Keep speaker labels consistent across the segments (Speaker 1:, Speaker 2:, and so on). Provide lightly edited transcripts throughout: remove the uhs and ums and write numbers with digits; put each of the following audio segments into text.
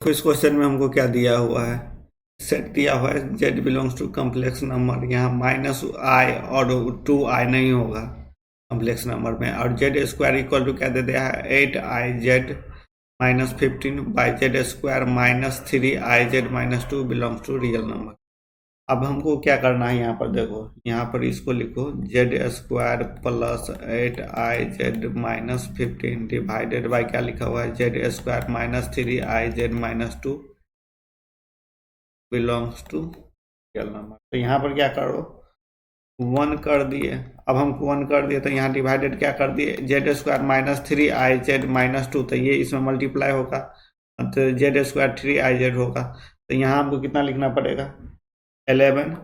Speaker 1: तो इस क्वेश्चन में हमको क्या दिया हुआ है, सेट दिया हुआ है z belongs to complex number. यहाँ -i और 2i नहीं होगा कम्प्लेक्स नंबर में, और z स्क्वायर इक्वल टू क्या दे दिया है 8iz -15 by z square -3iz -2 belongs to real number. अब हमको क्या करना है, यहाँ पर देखो, यहाँ पर इसको लिखो z square plus 8iz -15 divided by क्या लिखा हुआ है z square -3iz -2 belongs to real number. तो यहाँ पर क्या करो 1 कर दिए। अब हमको 1 कर दिए तो यहाँ डिवाइडेड क्या कर दिए z स्क्वायर -3iz -2, तो ये इसमें मल्टीप्लाई होगा तो z स्क्वायर 3iz होगा। तो यहाँ हमको कितना लिखना पड़ेगा 11iz,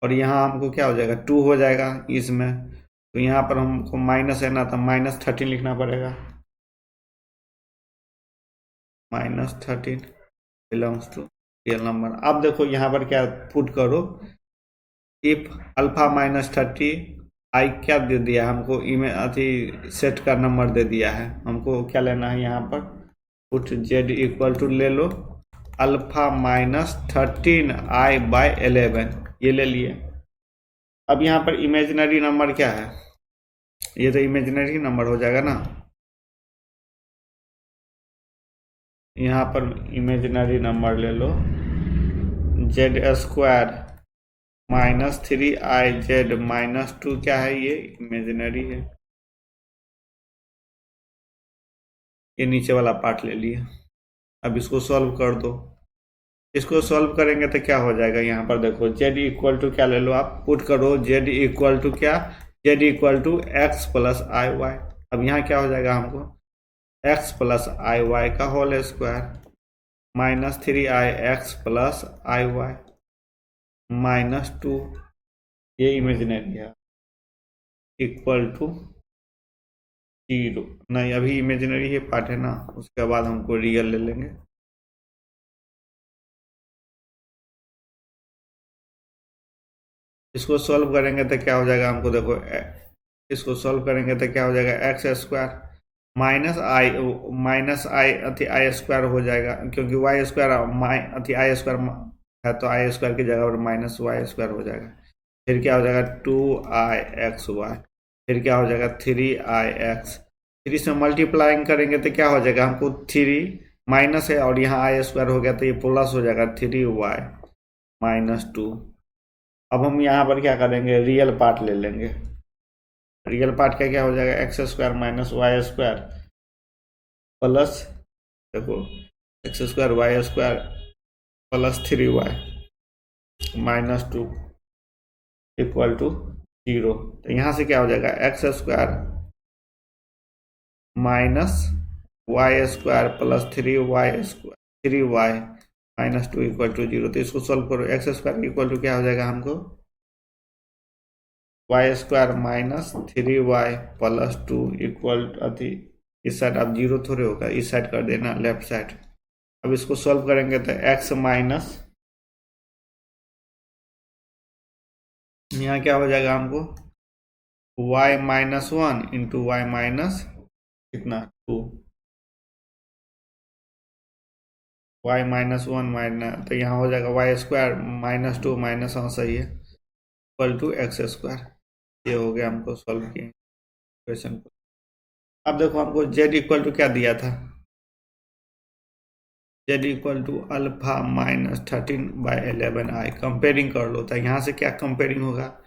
Speaker 1: और यहाँ हमको क्या हो जाएगा 2 हो जाएगा इसमें। तो यहाँ पर हमको माइनस है ना, तो -13 लिखना पड़ेगा, -13 बिलोंग्स टू रियल नंबर। अब देखो यहाँ पर क्या पुट करो, इफ अल्फा -30 आई क्या दे दिया हमको, अथी सेट का नंबर दे दिया है। हमको क्या लेना है यहाँ पर पुट z इक्वल टू ले लो अल्फा -13i/11, ये ले लिए। अब यहाँ पर इमेजिनरी नंबर क्या है, ये तो इमेजिनरी नंबर हो जाएगा ना। यहाँ पर इमेजिनरी नंबर ले लो z स्क्वायर -3iz -2 क्या है, ये इमेजिनरी है। ये नीचे वाला पार्ट ले लिए। अब इसको सॉल्व कर दो। इसको सॉल्व करेंगे तो क्या हो जाएगा, यहाँ पर देखो z इक्वल टू क्या ले लो आप, पुट करो z इक्वल टू क्या, z equal to x plus I Y. अब यहाँ क्या हो जाएगा हमको x प्लस आई वाई का whole square -3ix plus I Y -2, ये इमेजिनरी है, इक्वल टू 0। नहीं, अभी इमेजिनरी ये पार्ट है ना, उसके बाद हमको रियल ले लेंगे। इसको सॉल्व करेंगे तो क्या हो जाएगा हमको देखो, इसको सॉल्व करेंगे तो क्या हो जाएगा x स्क्वायर -i स्क्वायर हो जाएगा, क्योंकि y स्क्वायर i स्क्वायर है तो i स्क्वायर की जगह पर -y स्क्वायर हो जाएगा। फिर क्या हो जाएगा 2ixy, फिर क्या हो जाएगा 3ix, फिर इसमें मल्टीप्लाइंग करेंगे तो क्या हो जाएगा हमको 3 माइनस है और यहाँ i स्क्वायर हो गया तो ये प्लस हो जाएगा 3y -2। अब हम यहाँ पर क्या करेंगे रियल पार्ट ले लेंगे। रियल पार्ट का क्या हो जाएगा x square -y square plus, देखो x square y square plus 3y -2 equal to 0। तो यहाँ से क्या हो जाएगा x square -y square plus 3y -2 equal to 0। तो इसको सॉल्व करो, x स्क्वायर इक्वल टू क्या हो जाएगा हमको y square -3y plus 2 equal अति, इस साइड अब 0 थोड़े होगा, इस साइड कर देना लेफ्ट साइड। अब इसको सॉल्व करेंगे तो x माइनस, यहाँ क्या हो जाएगा हमको y -1 इंटू y माइनस कितना 2, y -1 माइनस, तो यहाँ हो जाएगा y स्क्वायर -2 माइनस, हाँ सही है, इक्वल टू x स्क्वायर। ये हो गया, हमको सॉल्व किए क्वेश्चन को। अब देखो हमको z इक्वल टू क्या दिया था, z equal to alpha -13/11i। Comparing कर लो, तो यहाँ से क्या कंपेयरिंग होगा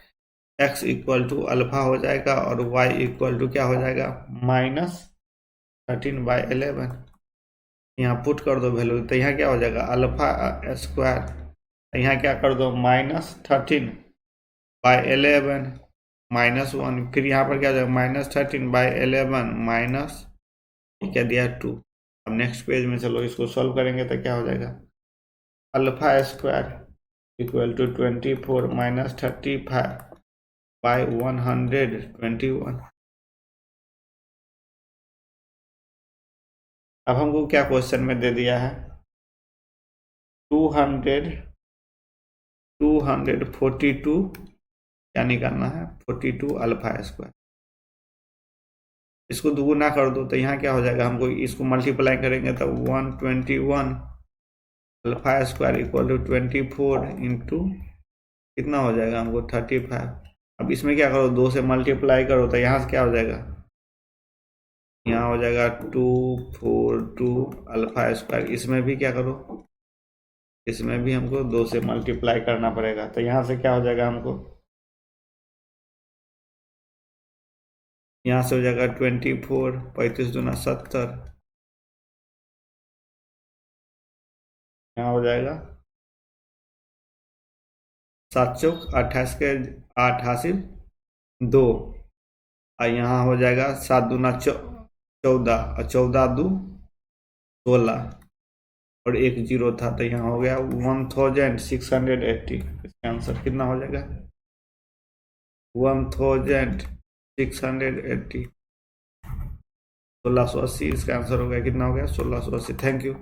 Speaker 1: x इक्वल टू अल्फा हो जाएगा और y इक्वल टू क्या हो जाएगा -13/11। यहाँ पुट कर दो वैल्यू, तो यहाँ क्या हो जाएगा अल्फा स्क्वायर, यहाँ क्या कर दो -13/11 -1, फिर यहाँ पर क्या हो जाएगा -13/11 माइनस क्या दिया 2। अब नेक्स्ट पेज में चलो इसको सॉल्व करेंगे तो क्या हो जाएगा अल्फा स्क्वायर इक्वल टू 24 -35/121। अब हमको क्या क्वेश्चन में दे दिया है 242 क्या निकालना है 42 अल्फा स्क्वायर। इसको दुगुना कर दो तो यहाँ क्या हो जाएगा, हमको इसको मल्टीप्लाई करेंगे तो 121 alpha square equal to 24 into कितना हो जाएगा हमको 35। अब इसमें क्या करो, 2 से मल्टीप्लाई करो तो यहाँ से क्या हो जाएगा, यहाँ हो जाएगा 242 अल्फा स्क्वायर। इसमें भी क्या करो, इसमें भी हमको 2 से मल्टीप्लाई करना पड़ेगा तो यहाँ से क्या हो जाएगा हमको, यहाँ से हो जाएगा 24, 35 दूना 70, यहाँ हो जाएगा 7 चौक 28 के 88 2, और यहाँ हो जाएगा 7 दूना 14 और 14 दू 16 और एक जीरो था तो यहाँ हो गया 1680। इसका आंसर कितना हो जाएगा 1680, 1680। इसका आंसर हो गया, कितना हो गया 1680। Thank you.